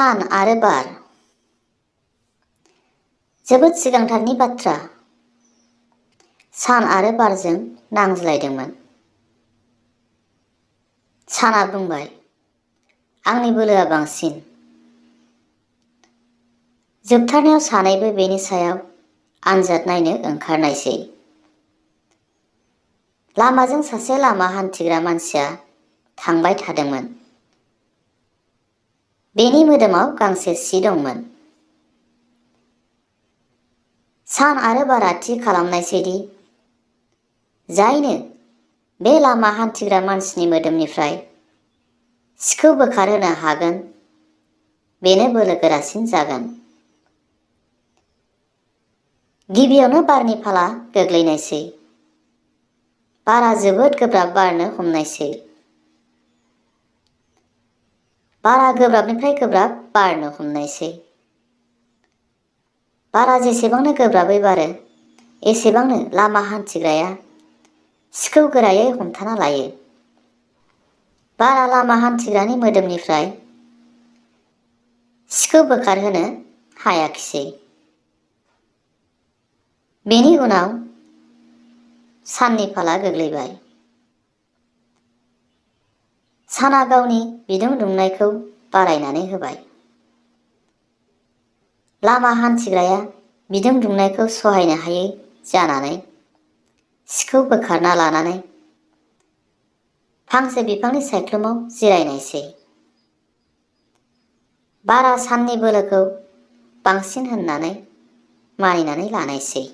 सान आरो बार। जोबोद सिगांथारनि बाथ्रा। सान आरो बारजों नांज्लायदोंमोन। साना बुंबाय, आंनि बोलोआ बांसिन। जोबथारनायाव सानैबो बेनि सायाव आनजाद नायनो ओंखारनायसै। लामाजों सासे लामा हान्थिग्रा मानसिया थांबाय थादोंमोन। बेनि मोदोमाव गांसे सि दंमोन। सान आरो बारा थि खालामनायसैदि जायनो बे लामा हान्थिग्रा मानसिनि मोदोमनिफ्राय सिखौ बोखारहोनो हागोन बेनो बोलो गोरासिन जागोन। गिबियावनो बारनि फाला गोग्लैनायसै। बारा जोबोद गोब्राब बारनो हमनायसै। बारा गोब्राबनिफ्राय गोब्राब बारनो हमनायसै। बारा जेसेबांनो गोब्राबै बारो एसेबांनो लामा हान्थिग्राया सिखौ गोरायै हमथाना लायो। बारा लामा हान्थिग्रानि मोदोमनिफ्राय सिखौ बोखारहोनो हायाखिसै। बेनि उनाव साननि फाला गोग्लैबाय। साना गावनि बिदुं दुंनायखौ बारायनानै होबाय। लामा हान्थिग्राया बिदुं दुंनायखौ सहायनो हायै जानानै सिखौ बोखारना लानानै फांसे बिफांनि सायख्लुमाव जिरायनायसै। बारा साननि बोलोखौ बांसिन होननानै मानिनानै लानायसै।